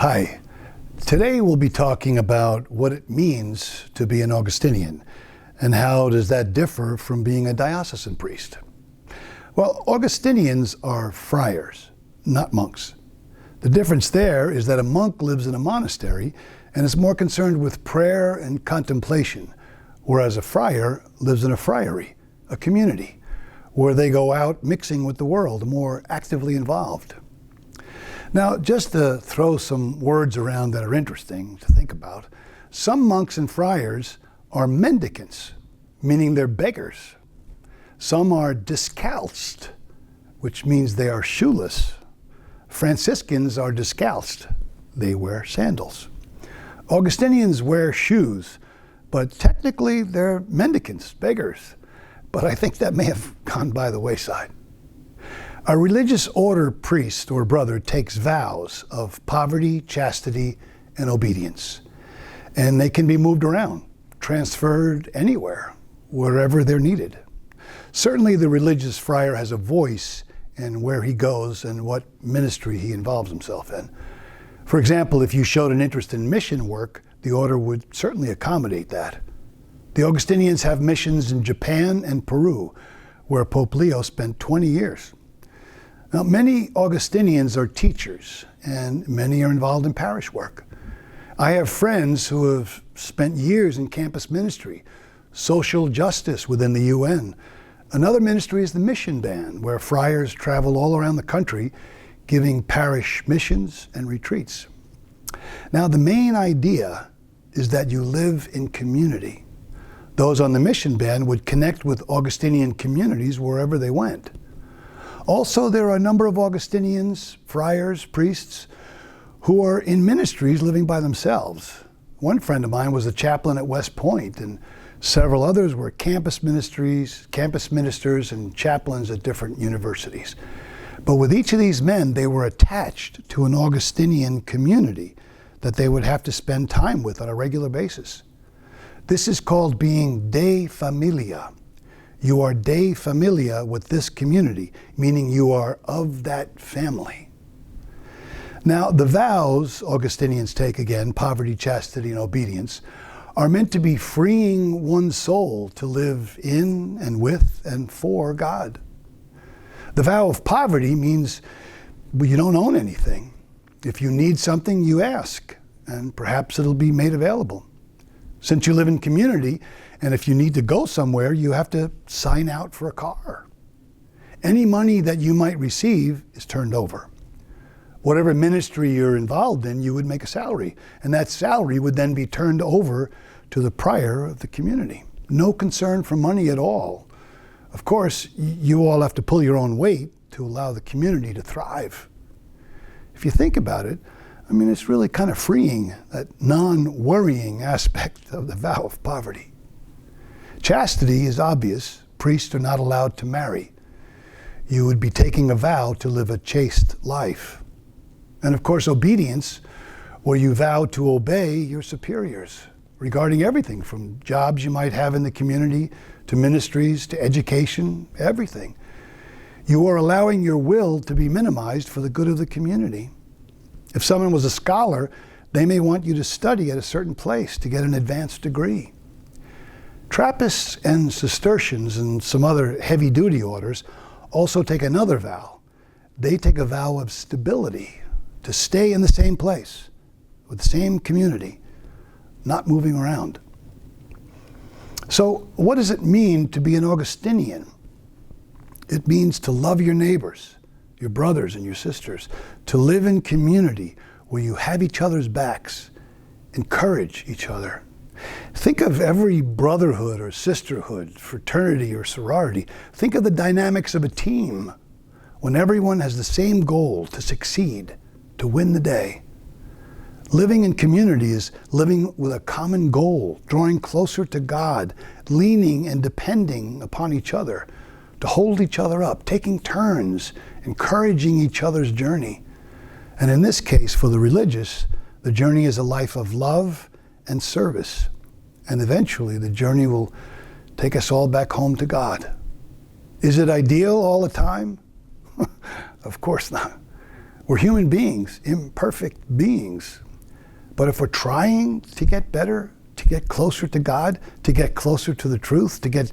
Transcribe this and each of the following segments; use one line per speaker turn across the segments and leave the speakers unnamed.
Hi. Today we'll be talking about what it means to be an Augustinian and how does that differ from being a diocesan priest. Well, Augustinians are friars, not monks. The difference there is that a monk lives in a monastery and is more concerned with prayer and contemplation, whereas a friar lives in a friary, a community, where they go out mixing with the world, more actively involved. Now, just to throw some words around that are interesting to think about, some monks and friars are mendicants, meaning they're beggars. Some are discalced, which means they are shoeless. Franciscans are descalced. They wear sandals. Augustinians wear shoes, but technically they're mendicants, beggars. But I think that may have gone by the wayside. A religious order priest or brother takes vows of poverty, chastity, and obedience. And they can be moved around, transferred anywhere, wherever they're needed. Certainly the religious friar has a voice in where he goes and what ministry he involves himself in. For example, if you showed an interest in mission work, the order would certainly accommodate that. The Augustinians have missions in Japan and Peru, where Pope Leo spent 20 years. Now, many Augustinians are teachers, and many are involved in parish work. I have friends who have spent years in campus ministry, social justice within the UN. Another ministry is the mission band, where friars travel all around the country giving parish missions and retreats. Now, the main idea is that you live in community. Those on the mission band would connect with Augustinian communities wherever they went. Also, there are a number of Augustinians, friars, priests, who are in ministries living by themselves. One friend of mine was a chaplain at West Point, and several others were campus ministers, and chaplains at different universities. But with each of these men, they were attached to an Augustinian community that they would have to spend time with on a regular basis. This is called being de familia. You are de familia with this community, meaning you are of that family. Now, the vows Augustinians take, again, poverty, chastity, and obedience, are meant to be freeing one's soul to live in and with and for God. The vow of poverty means you don't own anything. If you need something, you ask, and perhaps it'll be made available. Since you live in community, and if you need to go somewhere, you have to sign out for a car. Any money that you might receive is turned over. Whatever ministry you're involved in, you would make a salary, and that salary would then be turned over to the prior of the community. No concern for money at all. Of course, you all have to pull your own weight to allow the community to thrive. If you think about it, I mean, it's really kind of freeing, that non-worrying aspect of the vow of poverty. Chastity is obvious. Priests are not allowed to marry. You would be taking a vow to live a chaste life. And of course, obedience, where you vow to obey your superiors regarding everything from jobs you might have in the community, to ministries, to education, everything. You are allowing your will to be minimized for the good of the community. If someone was a scholar, they may want you to study at a certain place to get an advanced degree. Trappists and Cistercians and some other heavy-duty orders also take another vow. They take a vow of stability, to stay in the same place, with the same community, not moving around. So what does it mean to be an Augustinian? It means to love your neighbors, your brothers and your sisters, to live in community where you have each other's backs, encourage each other. Think of every brotherhood or sisterhood, fraternity or sorority. Think of the dynamics of a team when everyone has the same goal, to succeed, to win the day. Living in community is living with a common goal, drawing closer to God, leaning and depending upon each other, to hold each other up, taking turns, encouraging each other's journey. And in this case, for the religious, the journey is a life of love and service. And eventually the journey will take us all back home to God. Is it ideal all the time? Of course not. We're human beings, imperfect beings. But if we're trying to get better, to get closer to God, to get closer to the truth, to get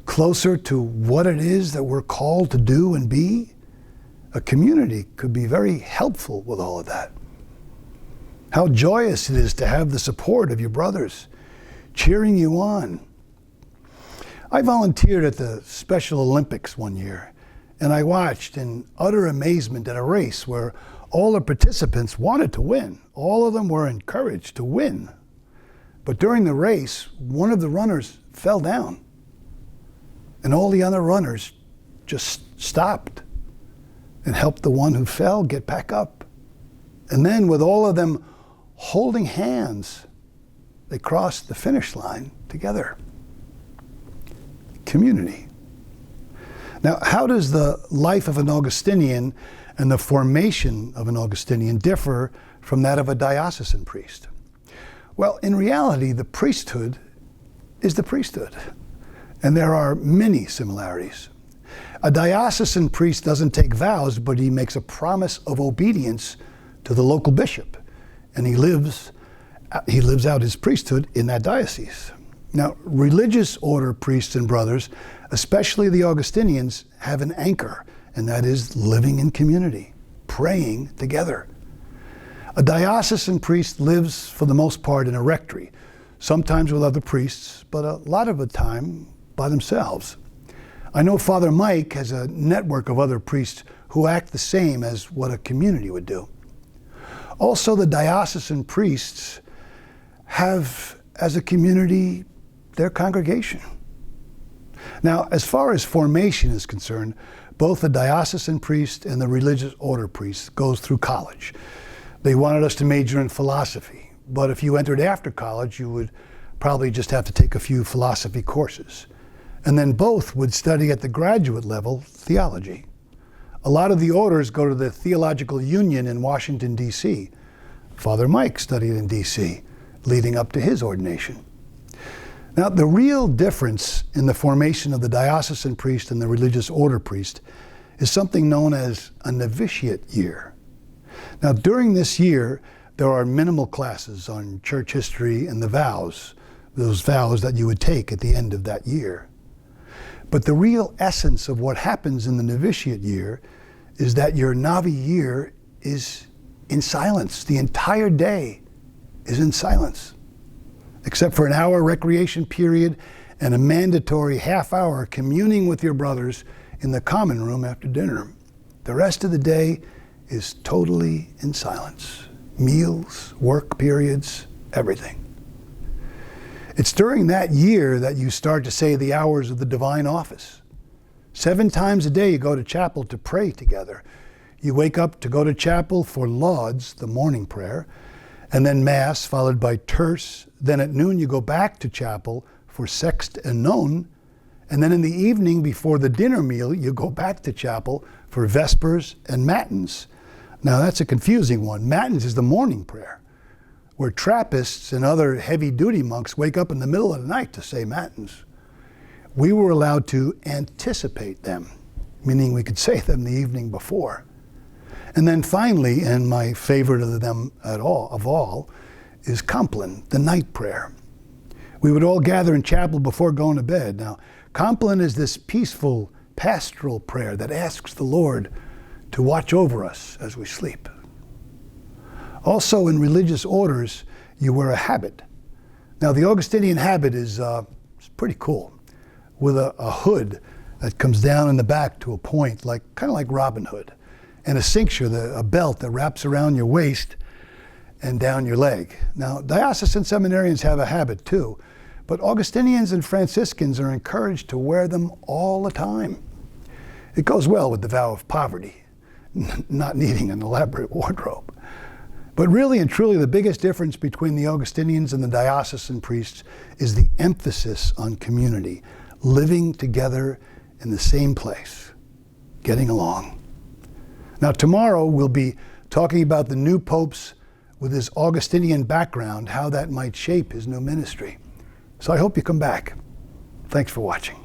closer to what it is that we're called to do and be, a community could be very helpful with all of that. How joyous it is to have the support of your brothers cheering you on. I volunteered at the Special Olympics one year, and I watched in utter amazement at a race where all the participants wanted to win. All of them were encouraged to win. But during the race, one of the runners fell down, and all the other runners just stopped and helped the one who fell get back up. And then with all of them holding hands, they crossed the finish line together. Community. Now, how does the life of an Augustinian and the formation of an Augustinian differ from that of a diocesan priest? Well, in reality, the priesthood is the priesthood, and there are many similarities. A diocesan priest doesn't take vows, but he makes a promise of obedience to the local bishop, and he lives out his priesthood in that diocese. Now, religious order priests and brothers, especially the Augustinians, have an anchor, and that is living in community, praying together. A diocesan priest lives, for the most part, in a rectory, sometimes with other priests, but a lot of the time by themselves. I know Father Mike has a network of other priests who act the same as what a community would do. Also, the diocesan priests have, as a community, their congregation. Now, as far as formation is concerned, both the diocesan priest and the religious order priest goes through college. They wanted us to major in philosophy, but if you entered after college, you would probably just have to take a few philosophy courses. And then both would study at the graduate level theology. A lot of the orders go to the Theological Union in Washington, D.C. Father Mike studied in D.C., leading up to his ordination. Now, the real difference in the formation of the diocesan priest and the religious order priest is something known as a novitiate year. Now, during this year, there are minimal classes on church history and the vows, those vows that you would take at the end of that year. But the real essence of what happens in the novitiate year is that your Navi year is in silence. The entire day is in silence, except for an hour recreation period and a mandatory half-hour communing with your brothers in the common room after dinner. The rest of the day is totally in silence. Meals, work periods, everything. It's during that year that you start to say the hours of the divine office. 7 times a day you go to chapel to pray together. You wake up to go to chapel for lauds, the morning prayer, and then Mass, followed by terce. Then at noon you go back to chapel for sext and none. And then in the evening before the dinner meal, you go back to chapel for vespers and matins. Now that's a confusing one. Matins is the morning prayer, where Trappists and other heavy-duty monks wake up in the middle of the night to say matins. We were allowed to anticipate them, meaning we could say them the evening before. And then finally, and my favorite of them of all, is Compline, the night prayer. We would all gather in chapel before going to bed. Now, Compline is this peaceful, pastoral prayer that asks the Lord to watch over us as we sleep. Also, in religious orders, you wear a habit. Now, the Augustinian habit is pretty cool, with a hood that comes down in the back to a point, kind of like Robin Hood, and a cincture, a belt that wraps around your waist and down your leg. Now, diocesan seminarians have a habit too, but Augustinians and Franciscans are encouraged to wear them all the time. It goes well with the vow of poverty, not needing an elaborate wardrobe. But really and truly, the biggest difference between the Augustinians and the diocesan priests is the emphasis on community, living together in the same place, getting along. Now, tomorrow we'll be talking about the new popes with his Augustinian background, how that might shape his new ministry. So I hope you come back. Thanks for watching.